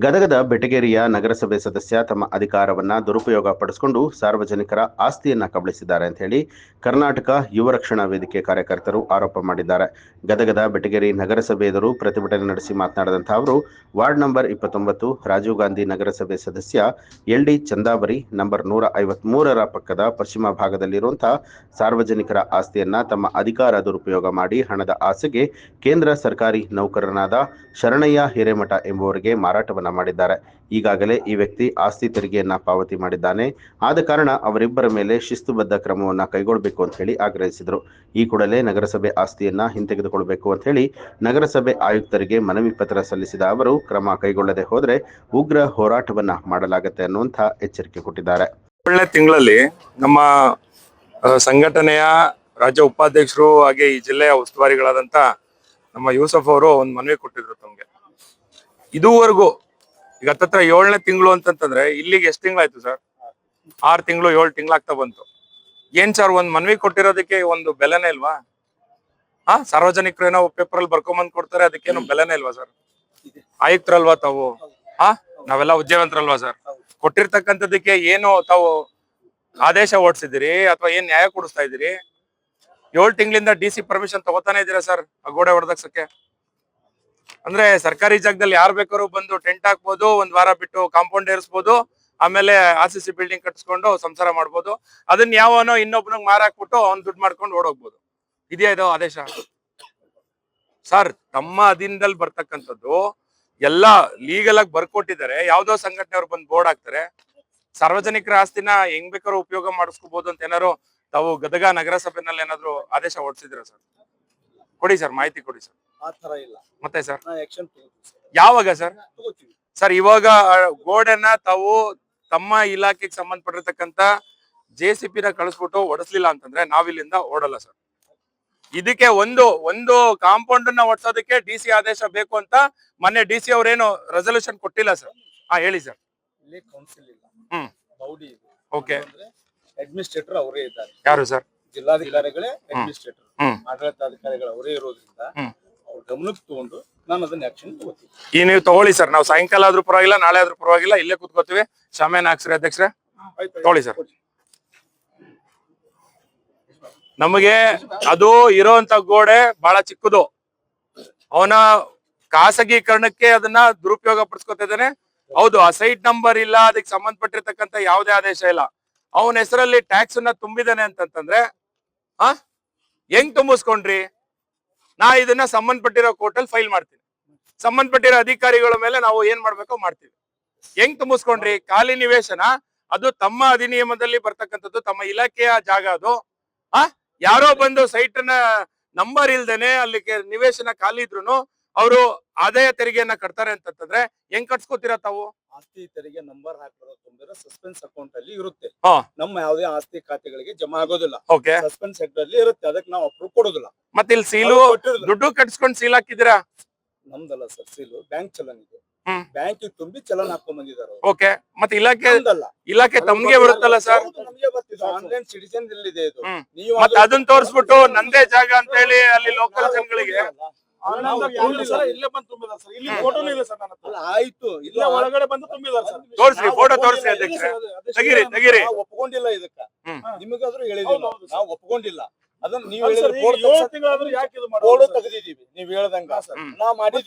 ಗದಗದ ಬೆಟಗೇರಿಯ ನಗರಸಭೆ ಸದಸ್ಯ ತಮ್ಮ ಅಧಿಕಾರವನ್ನ ದುರುಪಯೋಗ ಪಡಿಸಿಕೊಂಡು ಸಾರ್ವಜನಿಕರ ಆಸ್ತಿಯನ್ನ ಕಬಳಿಸಿದ್ದಾರೆ ಅಂತ ಹೇಳಿ ಕರ್ನಾಟಕ ಯುವ ರಕ್ಷಣಾ ವೇದಿಕೆ ಕಾರ್ಯಕರ್ತರು ಆರೋಪ ಮಾಡಿದ್ದಾರೆ. ಗದಗದ ಬೆಟಗೇರಿ ನಗರಸಭೆ ಎದುರು ಪ್ರತಿಭಟನೆ ನಡೆಸಿ ಮಾತನಾಡಿದಂತಹ ಅವರು ವಾರ್ಡ್ ನಂಬರ್ 29 ರಾಜೀವ್ ಗಾಂಧಿ ನಗರಸಭೆ ಸದಸ್ಯ LD ಚಂದಾವರಿ ನಂಬರ್ 153ರ ಪಕ್ಕದ ಪಶ್ಚಿಮ ಭಾಗದಲ್ಲಿರುವಂತಹ ಸಾರ್ವಜನಿಕರ ಆಸ್ತಿಯನ್ನ ತಮ್ಮ ಅಧಿಕಾರ ದುರುಪಯೋಗ ಮಾಡಿ ಹಣದ ಆಸೆಗೆ ಕೇಂದ್ರ ಸರ್ಕಾರಿ ನೌಕರನಾದ ಶರಣಯ್ಯ ಹಿರೇಮಠ ಎಂಬುವರಿಗೆ ಮಾರಾಟವನ್ನ ಮಾಡಿದ್ದಾರೆ. ಈಗಾಗಲೇ ಈ ವ್ಯಕ್ತಿ ಆಸ್ತಿ ತೆರಿಗೆಯನ್ನ ಪಾವತಿ ಮಾಡಿದ್ದಾನೆ. ಆದ ಕಾರಣ ಅವರಿಬ್ಬರ ಮೇಲೆ ಶಿಸ್ತುಬದ್ಧ ಕ್ರಮವನ್ನ ಕೈಗೊಳ್ಳಬೇಕು ಅಂತ ಹೇಳಿ ಆಗ್ರಹಿಸಿದರು. ಈ ಕೂಡಲೇ ನಗರಸಭೆ ಆಸ್ತಿಯನ್ನ ಹಿಂತೆಗೆದುಕೊಳ್ಳಬೇಕು ಅಂತ ಹೇಳಿ ನಗರಸಭೆ ಆಯುಕ್ತರಿಗೆ ಮನವಿ ಪತ್ರ ಸಲ್ಲಿಸಿದ ಅವರು ಕ್ರಮ ಕೈಗೊಳ್ಳದೆ ಹೋದರೆ ಉಗ್ರ ಹೋರಾಟವನ್ನ ಮಾಡಲಾಗುತ್ತೆ ಅನ್ನುವಂಥ ಎಚ್ಚರಿಕೆ ಕೊಟ್ಟಿದ್ದಾರೆ. ಏಳನೇ ತಿಂಗಳಲ್ಲಿ ನಮ್ಮ ಸಂಘಟನೆಯ ರಾಜ್ಯ ಉಪಾಧ್ಯಕ್ಷರು ಹಾಗೆ ಈ ಜಿಲ್ಲೆಯ ಉಸ್ತುವಾರಿಗಳಾದಂತ ನಮ್ಮ ಯೂಸಫ್ ಅವರು ಒಂದು ಮನವಿ ಕೊಟ್ಟಿದ್ರು ತಮ್ಗೆ. ಇದುವರೆಗೂ ಈಗ ಹತ್ತತ್ರ 7ನೇ ತಿಂಗಳು ಅಂತಂತಂದ್ರೆ ಇಲ್ಲಿಗೆ ಎಷ್ಟು ತಿಂಗಳಾಯ್ತು ಸರ್? 6 ತಿಂಗಳು 7 ತಿಂಗಳಾಗ್ತಾ ಬಂತು. ಏನ್ ಸರ್ ಒಂದ್ ಮನವಿ ಕೊಟ್ಟಿರೋದಕ್ಕೆ ಒಂದು ಬೆಲೆನೇ ಇಲ್ವಾ? ಸಾರ್ವಜನಿಕರು ಏನೋ ಪೇಪರ್ ಅಲ್ಲಿ ಬರ್ಕೊಂಬಂದ್ ಕೊಡ್ತಾರೆ, ಅದಕ್ಕೇನು ಬೆಲೆನೇ ಇಲ್ವಾ ಸರ್? ಆಯುಕ್ತರಲ್ವಾ ತಾವು? ನಾವೆಲ್ಲ ಉದ್ಯೋಗವಂತರಲ್ವಾ ಸರ್? ಕೊಟ್ಟಿರ್ತಕ್ಕಂಥದಕ್ಕೆ ಏನು ತಾವು ಆದೇಶ ಹೊರಡಿಸಿದಿರಿ ಅಥವಾ ಏನ್ ನ್ಯಾಯ ಕೊಡಿಸ್ತಾ ಇದೀರಿ? 7 ತಿಂಗಳಿಂದ DC ಪರ್ಮಿಷನ್ ತಗೋತಾನೆ ಇದೀರಾ ಸರ್ ಆ ಗೋಡೆ ಹೊಡೆದಕ್ಕೆ? ಅಂದ್ರೆ ಸರ್ಕಾರಿ ಜಾಗದಲ್ಲಿ ಯಾರು ಬೇಕಾದ್ರೂ ಬಂದು ಟೆಂಟ್ ಹಾಕ್ಬೋದು, ಒಂದ್ ವಾರ ಬಿಟ್ಟು ಕಾಂಪೌಂಡ್ ಏರಿಸಬಹುದು, ಆಮೇಲೆ RCC ಬಿಲ್ಡಿಂಗ್ ಕಟ್ಸ್ಕೊಂಡು ಸಂಸಾರ ಮಾಡ್ಬೋದು. ಅದನ್ನ ಯಾವನೋ ಇನ್ನೊಬ್ಬನಿಗೆ ಮಾರಾಕ್ಬಿಟ್ಟು ಅವ್ನ್ ದುಡ್ಡು ಮಾಡ್ಕೊಂಡು ಓಡೋಗ್ಬೋದು. ಇದೆಯಾ ಇದು ಆದೇಶ? ಸರ್, ತಮ್ಮ ಅಧೀನದಲ್ಲಿ ಬರ್ತಕ್ಕಂಥದ್ದು ಎಲ್ಲ ಲೀಗಲ್ ಆಗಿ ಬರ್ಕೊಟ್ಟಿದ್ದಾರೆ. ಯಾವ್ದೋ ಸಂಘಟನೆಯವ್ರು ಬಂದು ಬೋರ್ಡ್ ಹಾಕ್ತಾರೆ. ಸಾರ್ವಜನಿಕರ ಆಸ್ತಿನ ಹೆಂಗ್ ಬೇಕಾದ್ರೂ ಉಪಯೋಗ ಮಾಡಿಸ್ಕೋಬಹುದು ಅಂತ ಏನಾದ್ರು ತಾವು ಗದಗ ನಗರಸಭೆನಲ್ಲಿ ಏನಾದ್ರು ಆದೇಶ ಹೊರಡಿಸಿದ್ರ ಸರ್? ಕೊಡಿ ಸರ್, ಮಾಹಿತಿ ಕೊಡಿ ಸರ್. ಮತ್ತೆ ಸರ್ ಯಾವಾಗ ಸರ್? ಸರ್, ಇವಾಗ ಗೋಡೆನ ತಾವು ತಮ್ಮ ಇಲಾಖೆಗೆ ಸಂಬಂಧಪಟ್ಟಿರ್ತಕ್ಕಂಥ JCP ನ ಕಳಿಸ್ಬಿಟ್ಟು ಹೊಡೆಸ್ಲಿಲ್ಲ ಅಂತಂದ್ರೆ ನಾವಿಲ್ಲಿಂದ ಓಡಲ್ಲ ಸರ್. ಇದಕ್ಕೆ ಒಂದು ಕಾಂಪೌಂಡ್ ನ ಹೊಡ್ಸೋದಕ್ಕೆ DC ಆದೇಶ ಬೇಕು ಅಂತ ಮೊನ್ನೆ DC ಅವ್ರೇನು ರೆಸಲ್ಯೂಷನ್ ಕೊಟ್ಟಿಲ್ಲ ಸರ್. ಹೇಳಿ ಸರ್. ಓಕೆ, ಅಡ್ಮಿನಿಸ್ಟ್ರೇಟರ್ ಅವರೇ ಇದ್ದಾರೆ. ಯಾರು ಸರ್? ಜಿಲ್ಲಾಧಿಕಾರಿಗಳೇ ಅಡ್ಮಿನಿಸ್ಟ್ರೇಟರ್, ಆಡಳಿತಾಧಿಕಾರಿಗಳು ಅವರೇ ಇರೋದ್ರಿಂದ ಅವ್ರ ಗಮನಕ್ಕೆ ತಗೊಂಡು ನಾನು ಅದನ್ನ ಆಕ್ಷನ್ ತಗೋತೀನಿ. ಈ ನೀವು ತಗೊಳ್ಳಿ ಸರ್. ನಾವು ಸಾಯಂಕಾಲ ಆದ್ರೂ ಪರವಾಗಿಲ್ಲ, ನಾಳೆ ಆದ್ರೂ ಪರವಾಗಿಲ್ಲ, ಇಲ್ಲೇ ಕೂತ್ಕೋತೀವಿ. ಶಾಮೇನ ಹಾಕ್ಸ್ರಿ ಅಧ್ಯಕ್ಷರೇ, ತಗೊಳ್ಳಿ ಸರ್. ನಮಗೆ ಅದು ಇರೋಂತ ಗೋಡೆ ಬಹಳ ಚಿಕ್ಕದು. ಅವನ ಖಾಸಗೀಕರಣಕ್ಕೆ ಅದನ್ನ ದುರುಪಯೋಗ ಪಡಿಸ್ಕೊತಿದ್ದಾನೆ. ಹೌದು, ಆ ಸೈಟ್ ನಂಬರ್ ಇಲ್ಲ, ಅದಕ್ಕೆ ಸಂಬಂಧಪಟ್ಟಿರ್ತಕ್ಕಂಥ ಯಾವುದೇ ಆದೇಶ ಇಲ್ಲ. ಅವನ ಹೆಸರಲ್ಲಿ ಟ್ಯಾಕ್ಸ್ ಅನ್ನ ತುಂಬಿದಾನೆ ಅಂತಂದ್ರೆ ಹೆಂಗ್ ತುಂಬಿಸ್ಕೊಂಡ್ರಿ? ನಾ ಇದನ್ನ ಸಂಬಂಧಪಟ್ಟಿರೋ ಕೋರ್ಟಲ್ಲಿ ಫೈಲ್ ಮಾಡ್ತೀನಿ. ಸಂಬಂಧಪಟ್ಟಿರೋ ಅಧಿಕಾರಿಗಳ ಮೇಲೆ ನಾವು ಏನ್ ಮಾಡ್ಬೇಕೋ ಮಾಡ್ತೀವಿ. ಹೆಂಗ್ ತುಂಬಿಸ್ಕೊಂಡ್ರಿ? ಖಾಲಿ ನಿವೇಶನ, ಅದು ತಮ್ಮ ಅಧಿನಿಯಮದಲ್ಲಿ ಬರ್ತಕ್ಕಂಥದ್ದು, ತಮ್ಮ ಇಲಾಖೆಯ ಜಾಗ ಅದು. ಯಾರೋ ಬಂದು ಸೈಟ್ ನ ನಂಬರ್ ಇಲ್ದೇನೆ ಅಲ್ಲಿ ನಿವೇಶನ ಖಾಲಿ ಇದ್ರು ಅವರು ಆದಾಯ ತೆರಿಗೆಯನ್ನ ಕಟ್ತಾರೆ ಅಂತಂದ್ರೆ ಹೆಂಗ್ ಕಟ್ಸ್ಕೊತೀರಾ ತಾವು? ಆಸ್ತಿ ತೆರಿಗೆ ನಂಬರ್ ಹಾಕಿರೋದು ತುಂಬಿರೋ ಸಸ್ಪೆನ್ಸ್ ಅಕೌಂಟ್ ಅಲ್ಲಿ ಇರುತ್ತೆ. ನಮ್ಮ ಯಾವುದೇ ಆಸ್ತಿ ಖಾತೆಗಳಿಗೆ ಜಮಾ ಆಗೋದಿಲ್ಲ. ಸಸ್ಪೆನ್ಸ್ ಅಕೌಂಟ್ ಅಲ್ಲಿ ಇರುತ್ತೆ, ಅದಕ್ಕೆ ನಾವು ಅಪ್ರೂವ್ ಕೊಡೋದಿಲ್ಲ. ಮತ್ತೆ ಇಲ್ಲಿ ಸೀಲು ದುಡ್ಡು ಕಟ್ಸ್ಕೊಂಡು ಸೀಲ್ ಹಾಕಿದಿರಾ? ನಮ್ದಲ್ಲ ಸರ್, ಸೀಲು ಬ್ಯಾಂಕ್ ಚಲನ್ ಇದೆ. ಬ್ಯಾಂಕ್ ತುಂಬಿ ಚಲನ್ ಹಾಕೊಂಡ್ ಬಂದಿದ್ದಾರೆ. ಓಕೆ, ಮತ್ತೆ ಇಲಾಖೆ ತಮ್ಗೆ ಬರುತ್ತಲ್ಲ ಸರ್? ನಮಗೆ ಬರ್ತಿದೆ, ಆನ್ಲೈನ್ ಸಿಟಿಜನ್ ಇದೆ ಇದು. ಮತ್ತೆ ಅದನ್ನ ತೋರಿಸ್ಬಿಟ್ಟು ನಂದೇ ಜಾಗ ಅಂತ ಹೇಳಿ ಅಲ್ಲಿ ಲೋಕಲ್ ಜನಗಳಿಗೆ ಆಯ್ತು, ಇಲ್ಲ ಒಳಗಡೆ ಬಂದು ತುಂಬಿದಾರೆ. ತೋರಿಸ್ರಿ, ಫೋಟೋ ತೋರಿಸ್ರಿ ಅಧ್ಯಕ್ಷ. ತೆಗಿರಿ. ಒಪ್ಕೊಂಡಿಲ್ಲ ಇದಕ್ಕ, ನಿಮಗಾದ್ರೂ ಹೇಳಿದೀವಿ ನಾವು ಒಪ್ಕೊಂಡಿಲ್ಲ. ಅದನ್ನ ನೀವು ತೆಗೆದಿದ್ದೀವಿ, ನೀವ್ ಹೇಳ್ದಂಗ ನಾ ಮಾಡಿ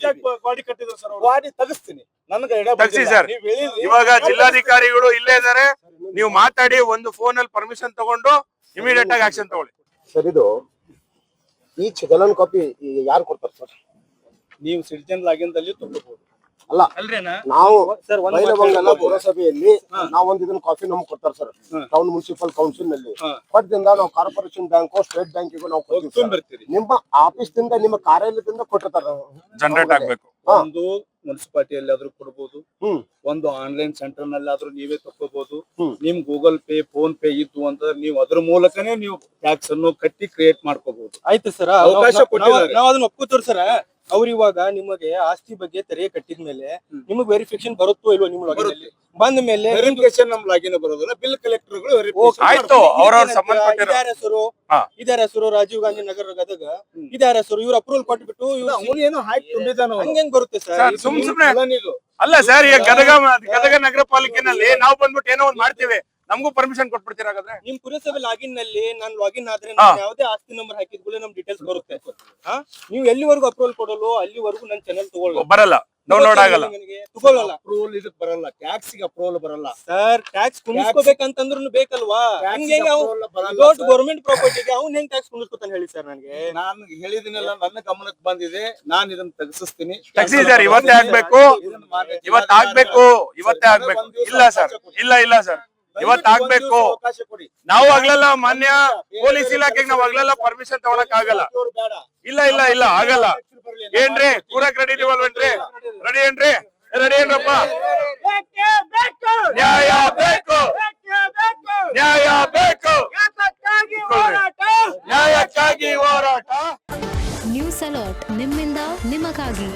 ತೆಗಿಸ್ತೀನಿ. ತಗ್ಸಿ ಸರ್. ಇವಾಗ ಜಿಲ್ಲಾಧಿಕಾರಿಗಳು ಇಲ್ಲೇ ಇದಾರೆ, ನೀವು ಮಾತಾಡಿ ಒಂದು ಫೋನ್ ಅಲ್ಲಿ ಪರ್ಮಿಷನ್ ತಗೊಂಡು ಇಮಿಡಿಯೇಟ್ ಆಗಿ ಆಕ್ಷನ್ ತಗೊಳ್ಳಿ ಸರ್. ಇದು ಈ ಚಲನ್ ಕಾಪಿ ಯಾರು ಕೊಡ್ತಾರೆ ಸರ್? ನೀವು ಸಿಟಿಜನ್ ಲಾಗಿನ್ದಲ್ಲಿ ತಗೋಬಹುದು. ಅಲ್ಲ, ನಾವು ಪುರಸಭೆಯಲ್ಲಿ ನಾವು ಇದನ್ನ ಕಾಫಿ ನಮ್ಗೆ ಕೊಡ್ತಾರೆ ಸರ್. ಟೌನ್ ಮುನ್ಸಿಪಲ್ ಕೌನ್ಸಿಲ್ ನಲ್ಲಿ ಕೊಟ್ಟದಿಂದ ನಾವು ಕಾರ್ಪೊರೇಷನ್ ಬ್ಯಾಂಕ್, ಸ್ಟೇಟ್ ಬ್ಯಾಂಕಿಗೂ ನಾವು ಕೊಡ್ತೀವಿ. ನಿಮ್ಮ ಆಫೀಸ್ ದಿಂದ, ನಿಮ್ಮ ಕಾರ್ಯಾಲಯದಿಂದ ಕೊಟ್ಟಿರ್ತಾರೆ. ಜನರೇಟ್ ಆಗ್ಬೇಕು. ಒಂದು ಮುನ್ಸಿಪಾಲಿಟಿಯಲ್ಲಿ ಆದ್ರೂ ಕೊಡ್ಬೋದು, ಒಂದು ಆನ್ಲೈನ್ ಸೆಂಟರ್ ನಲ್ಲಿ ಆದ್ರೂ ನೀವೇ ತಗೋಬಹುದು. ನಿಮ್ ಗೂಗಲ್ ಪೇ, ಫೋನ್ ಪೇ ಇತ್ತು ಅಂತಂದ್ರೆ ನೀವು ಅದ್ರ ಮೂಲಕನೇ ನೀವು ಟ್ಯಾಕ್ಸ್ ಅನ್ನು ಕಟ್ಟಿ ಕ್ರಿಯೇಟ್ ಮಾಡ್ಕೋಬಹುದು. ಆಯ್ತು ಸರ್, ಅವಕಾಶ ಕೊಟ್ಟಿದ್ದಾರೆ. ನಾವು ಅದನ್ನ ಒಪ್ಕೋತೀವಿ ಸರ್. ಅವ್ರು ಇವಾಗ ನಿಮಗೆ ಆಸ್ತಿ ಬಗ್ಗೆ ತೆರಿಗೆ ಕಟ್ಟಿದ್ಮೇಲೆ ನಿಮಗೆ ವೆರಿಫಿಕೇಶನ್ ಬರುತ್ತೋ ಇಲ್ವೋ ನಿಮ್ಮ ಲಾಗಿನ್ ಬಂದ ಮೇಲೆ ವೆರಿಫಿಕೇಶನ್ ನಮ್ ಲಾಗಿನ್ ಬರೋದಿಲ್ಲ, ಬಿಲ್ ಕಲೆಕ್ಟರ್ಗಳು ಆಯ್ತು ಅವ್ರವ್ರ ಸಂಬಂಧಪಟ್ಟಿರೋ ಇದಾರ ಹೆಸರು ಹಾ. ಇದಾರ ಹೆಸರು ರಾಜೀವ್ ಗಾಂಧಿ ನಗರ ಗದಗ ಇದಾರ ಹೆಸರು ಇವ್ರ ಅಪ್ರೂವಲ್ ಕೊಟ್ಬಿಟ್ಟು ಅವನೇನೋ ಹಾಕಿ ತುಂಬಿದಾನ ಹಂಗ್ ಬರುತ್ತೆ ಸರ್, ಸರ್ ಸುಮ್ನೆ ಇದು ಅಲ್ಲ ಸರ್, ಈಗ ಗದಗ ನಗರ ಪಾಲಿಕೆನಲ್ಲಿ ನಾವು ಬಂದ್ಬಿಟ್ಟು ಏನೋ ಒಂದ್ ಮಾಡ್ತೀವಿ, ನಮಗೂ ಪರ್ಮಿಷನ್ ಕೊಟ್ಬಿಡ್ತೀರ ಹಾಗಾದ್ರೆ? ನಿಮ್ ಪುರಸಭೆ ಲಾಗಿನ್ ನಲ್ಲಿ ನಾನು ಲಾಗಿನ್ ಆದ್ರೆ ನಾನು ಯಾವ್ದೇ ಆಸ್ತಿ ನಂಬರ್ ಹಾಕಿದ್ಮೇಲೆ ನಮ್ ಡೀಟೇಲ್ಸ್ ಬರುತ್ತೆ. ನೀವು ಎಲ್ಲಿವರೆಗೂ ಅಪ್ರೂವಲ್ ಕೊಡಲು ಅಲ್ಲಿವರೆಗೂ ನನ್ನ ಚಾನೆಲ್ ತಗೊಳ್ಳಿ ಬರಲ್ಲ, ಡೌನ್ಲೋಡ್ ಆಗಲ್ಲ, ತಗೊಳ್ಳಲ್ಲ. ಅಪ್ರೂವಲ್ ಇದಕ್ ಬರಲ್ಲ, ಟ್ಯಾಕ್ಸ್ ಗೆ ಅಪ್ರೂವಲ್ ಬರಲ್ಲ ಸರ್ ಟ್ಯಾಕ್ಸ್ ಕುಣಿಸ್ಕೋಬೇಕಂತಂದ್ರು ಬೇಕಲ್ವಾ? ಹಂಗೆ ದೊಡ್ಡ ಗೌರ್ಮೆಂಟ್ ಪ್ರಾಪರ್ಟಿಗೆ ಅವ್ನ್ ಹೆಂಗ್ ಟ್ಯಾಕ್ಸ್ ಕುಣಿಸ್ಕೊತಾನೆ ಹೇಳಿ ಸರ್ ನನಗೆ. ನಾನು ಹೇಳಿದಿನೆಲ್ಲ ನನ್ನ ಗಮನಕ್ಕೆ ಬಂದಿದೆ, ನಾನು ಇದನ್ನ ತೆಗೆಸಿಸ್ತೀನಿ. ತೆಗ್ಸಿದ್ದಾರೆ, ಇವತ್ತೇ ಆಗ್ಬೇಕು, ಇವತ್ತೇ ಆಗ್ಬೇಕು, ಇವತ್ತೇ ಆಗ್ಬೇಕು. ಇಲ್ಲ ಸರ್, ಇಲ್ಲ ಸರ್, ಇವತ್ತು ಆಗ್ಬೇಕು. ಅವಕಾಶ ಕೊಡಿ. ನಾವು ಆಗ್ಲಲ್ಲ, ಮಾನ್ಯ ಪೊಲೀಸ್ ಇಲಾಖೆಗೆ ನಾವು ಆಗ್ಲಲ್ಲ ಪರ್ಮಿಷನ್ ತಗೊಳಕ್ ಆಗಲ್ಲ. ಇಲ್ಲ ಆಗಲ್ಲ. ಏನ್ರಿ ಕೂರಕ್ ರೆಡಿ ಇದೀವಲ್ವೇನ್ರಿ? ರೆಡಿ ಏನ್ರಿ? ರೆಡಿ ಏನ್ರಪ್ಪ? ನ್ಯಾಯ ಬೇಕು, ನ್ಯಾಯ ಬೇಕು, ನ್ಯಾಯಕ್ಕಾಗಿ ಹೋರಾಟ. ನ್ಯೂಸ್ ಅಲರ್ಟ್ ನಿಮ್ಮಿಂದ ನಿಮಗಾಗಿ.